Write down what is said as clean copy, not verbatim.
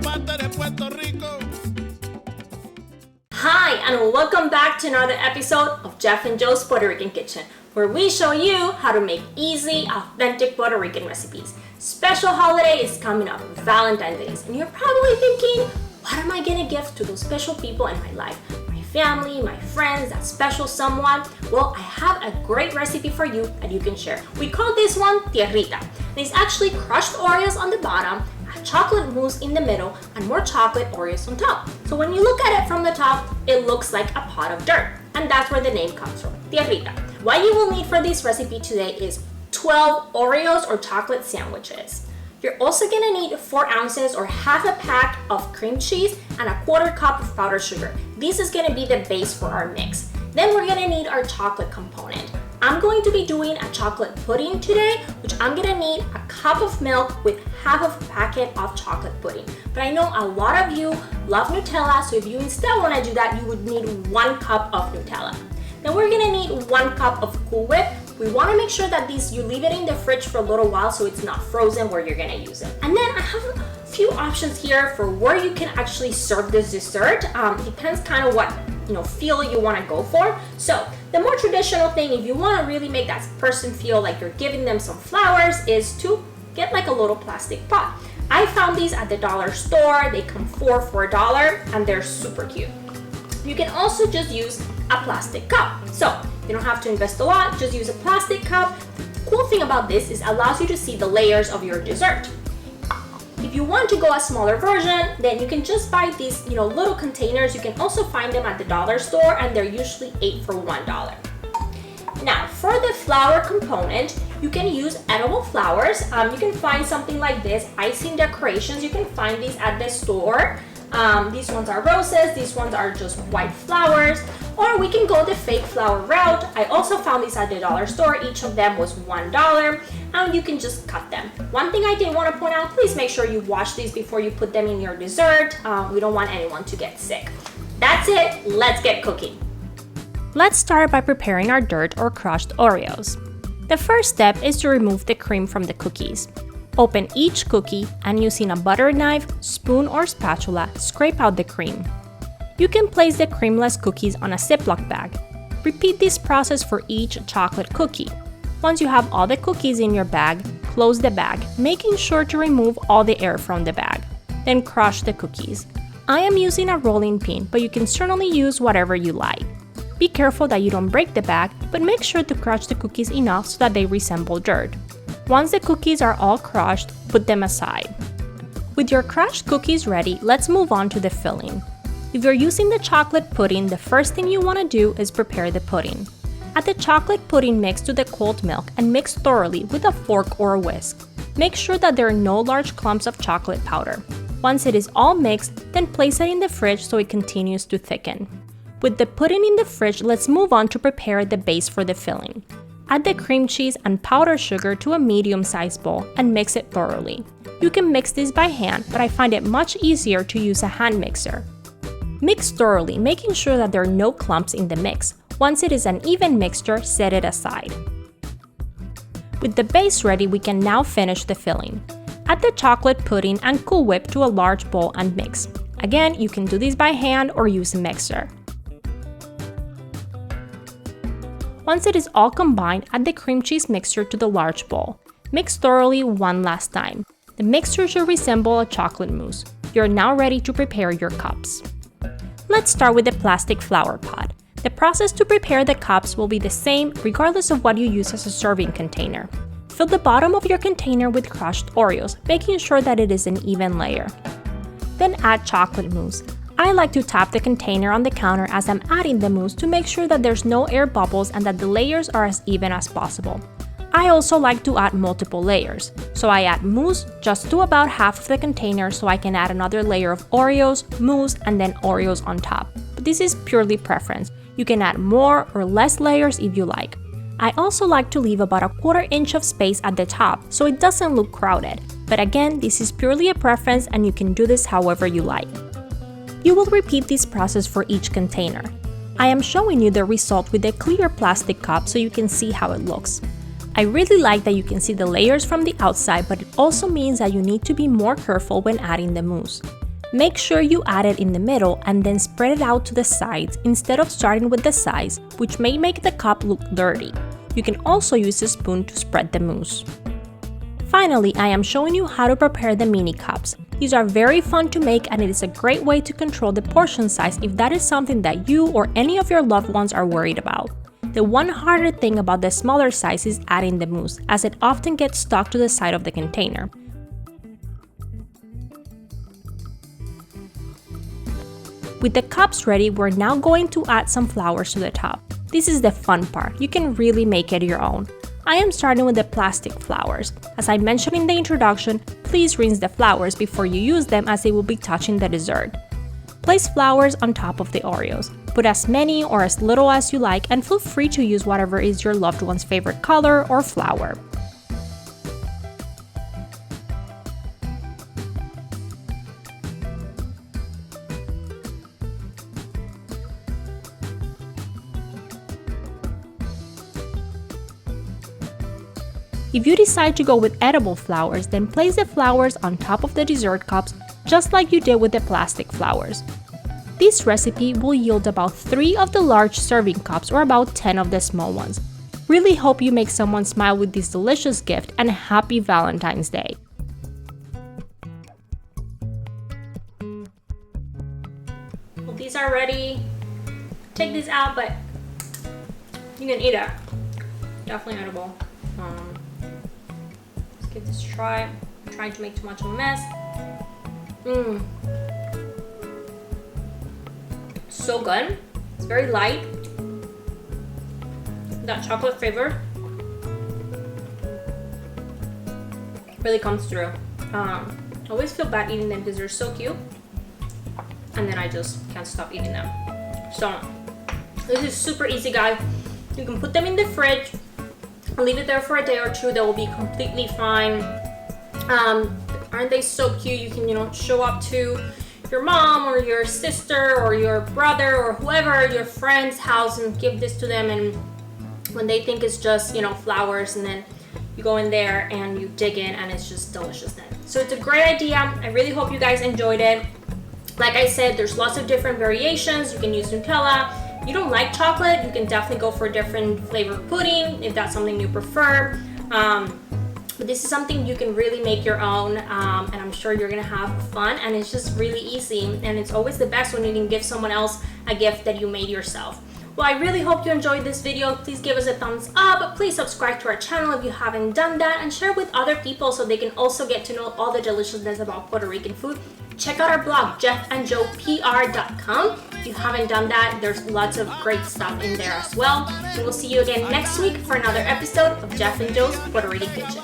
parte de Puerto Rico. Hi, and welcome back to another episode of Jeff and Joe's Puerto Rican Kitchen, where we show you how to make easy, authentic Puerto Rican recipes. Special holiday is coming up, Valentine's Day, and you're probably thinking, what am I gonna give to those special people in my life? My family, my friends, that special someone? Well, I have a great recipe for you that you can share. We call this one tierrita. And it's actually crushed Oreos on the bottom, a chocolate mousse in the middle, and more chocolate Oreos on top. So when you look at it from the top, it looks like a pot of dirt. And that's where the name comes from, tierrita. What you will need for this recipe today is 12 Oreos or chocolate sandwiches. You're also gonna need 4 ounces or half a pack of cream cheese and a 1/4 cup of powdered sugar. This is gonna be the base for our mix. Then we're gonna need our chocolate component. I'm going to be doing a chocolate pudding today, which I'm gonna need a cup of milk with half of a packet of chocolate pudding. But I know a lot of you love Nutella, so if you instead wanna do that, you would need 1 cup of Nutella. Then we're gonna need 1 cup of Cool Whip. We wanna make sure that you leave it in the fridge for a little while so it's not frozen where you're gonna use it. And then I have a few options here for where you can actually serve this dessert. Depends kind of what feel you wanna go for. So the more traditional thing, if you wanna really make that person feel like you're giving them some flowers, is to get like a little plastic pot. I found these at the dollar store. They come for $1 and they're super cute. You can also just use a plastic cup. So you don't have to invest a lot, just use a plastic cup. The cool thing about this is it allows you to see the layers of your dessert. If you want to go a smaller version, then you can just buy these little containers. You can also find them at the dollar store and they're usually 8 for $1. Now for the flour component, you can use edible flowers. You can find something like this, icing decorations. You can find these at the store. These ones are roses, these ones are just white flowers, or we can go the fake flower route. I also found these at the dollar store. Each of them was $1, and you can just cut them. One thing I did want to point out, please make sure you wash these before you put them in your dessert. We don't want anyone to get sick. That's it, let's get cooking. Let's start by preparing our dirt or crushed Oreos. The first step is to remove the cream from the cookies. Open each cookie and using a butter knife, spoon, or spatula, scrape out the cream. You can place the creamless cookies on a Ziploc bag. Repeat this process for each chocolate cookie. Once you have all the cookies in your bag, close the bag, making sure to remove all the air from the bag. Then crush the cookies. I am using a rolling pin, but you can certainly use whatever you like. Be careful that you don't break the bag, but make sure to crush the cookies enough so that they resemble dirt. Once the cookies are all crushed, put them aside. With your crushed cookies ready, let's move on to the filling. If you're using the chocolate pudding, the first thing you want to do is prepare the pudding. Add the chocolate pudding mix to the cold milk and mix thoroughly with a fork or a whisk. Make sure that there are no large clumps of chocolate powder. Once it is all mixed, then place it in the fridge so it continues to thicken. With the pudding in the fridge, let's move on to prepare the base for the filling. Add the cream cheese and powdered sugar to a medium-sized bowl and mix it thoroughly. You can mix this by hand, but I find it much easier to use a hand mixer. Mix thoroughly, making sure that there are no clumps in the mix. Once it is an even mixture, set it aside. With the base ready, we can now finish the filling. Add the chocolate pudding and Cool Whip to a large bowl and mix. Again, you can do this by hand or use a mixer. Once it is all combined, add the cream cheese mixture to the large bowl. Mix thoroughly one last time. The mixture should resemble a chocolate mousse. You're now ready to prepare your cups. Let's start with the plastic flower pot. The process to prepare the cups will be the same regardless of what you use as a serving container. Fill the bottom of your container with crushed Oreos, making sure that it is an even layer. Then add chocolate mousse. I like to tap the container on the counter as I'm adding the mousse to make sure that there's no air bubbles and that the layers are as even as possible. I also like to add multiple layers, so I add mousse just to about half of the container so I can add another layer of Oreos, mousse, and then Oreos on top. But this is purely preference. You can add more or less layers if you like. I also like to leave about a 1/4 inch of space at the top so it doesn't look crowded. But again, this is purely a preference and you can do this however you like. You will repeat this process for each container. I am showing you the result with a clear plastic cup so you can see how it looks. I really like that you can see the layers from the outside, but it also means that you need to be more careful when adding the mousse. Make sure you add it in the middle and then spread it out to the sides instead of starting with the sides, which may make the cup look dirty. You can also use a spoon to spread the mousse. Finally, I am showing you how to prepare the mini cups. These are very fun to make and it is a great way to control the portion size if that is something that you or any of your loved ones are worried about. The one harder thing about the smaller size is adding the mousse, as it often gets stuck to the side of the container. With the cups ready, we're now going to add some flowers to the top. This is the fun part. You can really make it your own. I am starting with the plastic flowers. As I mentioned in the introduction, please rinse the flowers before you use them as they will be touching the dessert. Place flowers on top of the Oreos. Put as many or as little as you like and feel free to use whatever is your loved one's favorite color or flower. If you decide to go with edible flowers, then place the flowers on top of the dessert cups just like you did with the plastic flowers. This recipe will yield about 3 of the large serving cups or about 10 of the small ones. Really hope you make someone smile with this delicious gift, and happy Valentine's Day! Well, these are ready. Take these out, but you can eat it. Definitely edible. Let's give this a try. I'm trying to make too much of a mess. So good. It's very light. That chocolate flavor really comes through. I always feel bad eating them because they're so cute, and then I just can't stop eating them. So this is super easy, guys. You can put them in the fridge, leave it there for a day or two. They will be completely fine. Aren't they so cute? You can, show up to your mom or your sister or your brother or whoever, your friend's house, and give this to them, and when they think it's just flowers, and then you go in there and you dig in and it's just delicious then. So it's a great idea. I really hope you guys enjoyed it. Like I said, there's lots of different variations. You can use Nutella. If you don't like chocolate, you can definitely go for a different flavored pudding if that's something you prefer. But this is something you can really make your own, and I'm sure you're gonna have fun, and it's just really easy, and it's always the best when you can give someone else a gift that you made yourself. Well, I really hope you enjoyed this video. Please give us a thumbs up. Please subscribe to our channel if you haven't done that, and share with other people so they can also get to know all the deliciousness about Puerto Rican food. Check out our blog, jeffandjoepr.com. If you haven't done that, there's lots of great stuff in there as well. And we'll see you again next week for another episode of Jeff and Joe's Puerto Rican Kitchen.